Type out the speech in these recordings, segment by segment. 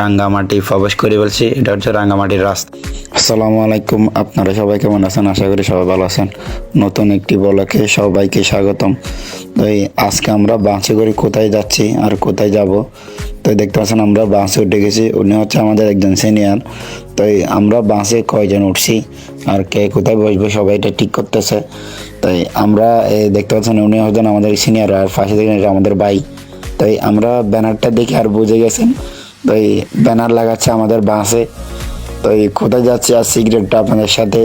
রাঙ্গামাটি প্রবেশ করে বলছি। এটা হচ্ছে রাঙ্গামাটির রাস্তা। আসসালামু আলাইকুম, আপনারা সবাই কেমন আছেন? আশা করি সবাই ভালো আছেন। নতুন একটি ব্লগে সবাইকে স্বাগতম। তো আজকে আমরা বাসে করে কোথায় যাচ্ছি আর কোথায় যাব, তো দেখতে পাচ্ছেন আমরা বাসে উঠে গেছি। উনি হচ্ছে আমাদের একজন সিনিয়র। তো আমরা বাসে কয়জন উঠছি আর কে কোথায় বসবো সবাই এটা ঠিক করতেছে। তাই আমরা দেখতে পাচ্ছেন উনি হচ্ছেন আমাদের সিনিয়র আর পাশে দেখেন এটা আমাদের ভাই। তাই আমরা ব্যানারটা দেখে আর বুঝে গেছেন। তাই ব্যানার লাগাচ্ছে আমাদের বাসে। তো কোথায় যাচ্ছি আর সিগারেটটা আপনাদের সাথে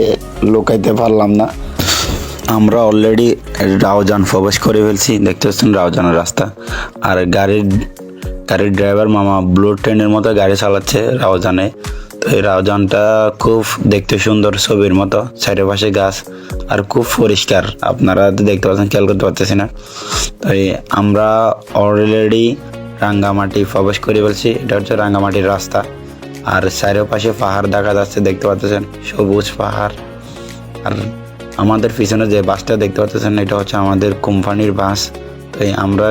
লুকাইতে পারলাম না। আমরা অলরেডি রাউজান প্রবেশ করে ফেলছি, দেখতে পাচ্ছেন রাউজানের রাস্তা। আর গাড়ির ড্রাইভার মামা ব্লু ট্রেনের মতো গাড়ি চালাচ্ছে রাউজানে। তো এই রাউজানটা খুব দেখতে সুন্দর, ছবির মতো, চারিপাশে গাছ আর খুব পরিষ্কার। আপনারা দেখতে পাচ্ছেন, খেয়াল করতে পারতেছি না। তাই আমরা অলরেডি রাঙ্গামাটি প্রবেশ করে ফেলছি। এটা হচ্ছে রাঙ্গামাটির রাস্তা। আর চারিপাশে পাহাড় দেখা যাচ্ছে, দেখতে পাচ্ছেন সবুজ পাহাড়। আর আমাদের পিছনে যে বাসটা দেখতে পাচ্ছেন এটা হচ্ছে আমাদের কোম্পানির বাস। তাই আমরা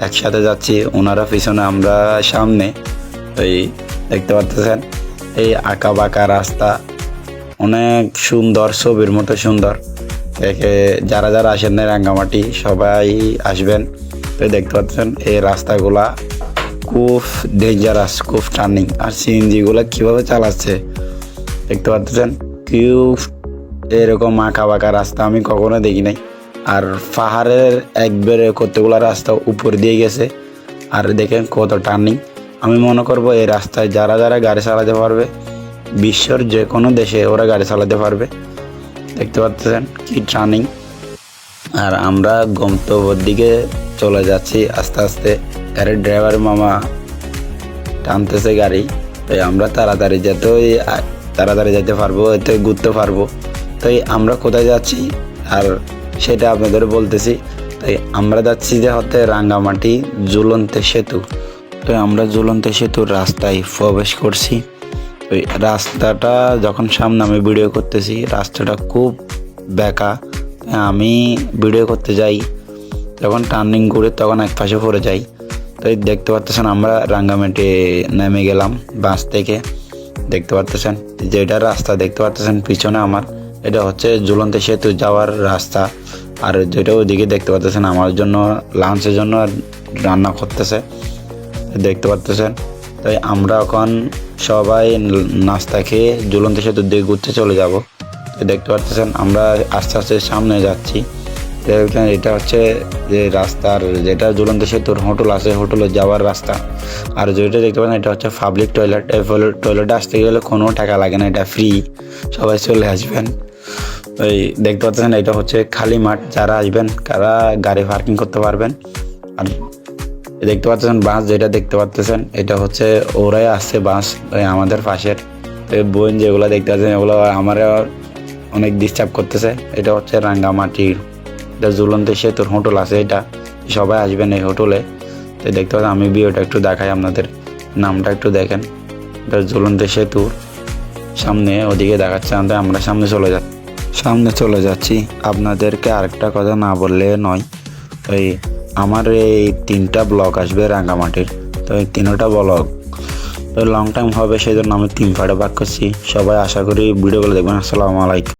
একসাথে যাচ্ছি, ওনারা পিছনে আমরা সামনে। এই দেখতে পাচ্ছেন এই আঁকা বাঁকা রাস্তা, অনেক সুন্দর, ছবির মতো সুন্দর। যারা যারা আসেন না রাঙ্গামাটি সবাই আসবেন। তো দেখতে পাচ্ছেন এই রাস্তাগুলা খুব ডেঞ্জারাস, খুব টার্নিং। আর সিএনজিগুলো কীভাবে চালাচ্ছে দেখতে পাচ্ছেন। কেউ এরকম আঁকা বাঁকা রাস্তা আমি কখনো দেখি নাই। আর পাহাড়ের একবারে কতগুলো রাস্তা উপর দিয়ে গেছে, আর দেখেন কত টার্নিং। আমি মনে করবো এই রাস্তায় যারা যারা গাড়ি চালাতে পারবে, বিশ্বর যে কোনো দেশে ওরা গাড়ি চালাতে পারবে। দেখতে পাচ্ছেন কি টার্নিং। আর আমরা গন্তব্যের দিকে চলে যাচ্ছি আস্তে আস্তে। গাড়ির ড্রাইভার মামা টানতেছে গাড়ি। তাই আমরা তাড়াতাড়ি যেতে পারবো, এতে ঘুরতে পারবো। তাই আমরা কোথায় যাচ্ছি আর সেটা আপনাদের বলতেছি। তাই আমরা যাচ্ছি যে হতে রাঙ্গামাটি ঝুলন্ত সেতু। তো আমরা ঝুলন্ত সেতুর রাস্তায় প্রবেশ করছি। ওই রাস্তাটা যখন সামনে আমি ভিডিও করতেছি, রাস্তাটা খুব বেঁকা। আমি ভিডিও করতে যাই, যখন টার্নিং করে তখন এক পাশে পড়ে যাই। তো দেখতে পাচ্ছেন আমরা রাঙ্গামাটি নেমে গেলাম বাস থেকে। দেখতে পাচ্ছেন যেটা রাস্তা দেখতে পাচ্ছেন পিছনে আমার, এটা হচ্ছে ঝুলন্ত সেতু যাওয়ার রাস্তা। আর যেটা ওইদিকে দেখতে পাচ্ছেন আমার জন্য লাঞ্চের জন্য রান্না করতেছে, দেখতে পাচ্ছেন। তাই আমরা এখন সবাই নাস্তা খেয়ে ঝুলন্ত সেতুর দিকে ঘুরতে চলে যাব। দেখতে পাচ্ছেন আমরা আস্তে আস্তে সামনে যাচ্ছি। এটা হচ্ছে যে রাস্তার, যেটা ঝুলন্ত সেতুর হোটেল আছে, হোটেলে যাওয়ার রাস্তা। আর যেটা দেখতে পাচ্ছেন এটা হচ্ছে পাবলিক টয়লেট। এই টয়লেটে আসতে গেলে কোনো টাকা লাগে না, এটা ফ্রি, সবাই চলে আসবেন। ওই দেখতে পাচ্ছেন এটা হচ্ছে খালি মাঠ, যারা আসবেন তারা গাড়ি পার্কিং করতে পারবেন। আর দেখতে পাচ্ছেন বাস, যেটা দেখতে পাচ্ছেন এটা হচ্ছে ওরাই আসছে বাস আমাদের পাশের। বোন যেগুলো দেখতে পাচ্ছেন এগুলো আমার অনেক ডিস্টার্ব করতেছে। এটা হচ্ছে রাঙ্গামাটি, এটা ঝুলন্ত সেতুর হোটেল আছে, এটা সবাই আসবেন এই হোটেলে। তো দেখতে পাচ্ছেন আমি ভিডিওটা একটু দেখাই আপনাদের, নামটা একটু দেখেন। এটা ঝুলন্ত সেতুর সামনে ওদিকে দেখাচ্ছে। আমরা সামনে চলে যাচ্ছি। আপনাদেরকে আরেকটা কথা না বললে নয়, ওই আমার এই 3টা ব্লগ আসবে রাঙ্গামাটির। তো এই 3টা ব্লগ লং টাইম হবে, সেই জন্য আমি 3 পার্টে ভাগ করছি। সবাই আশা করি ভিডিওগুলো দেখবেন। আসসালামু আলাইকুম।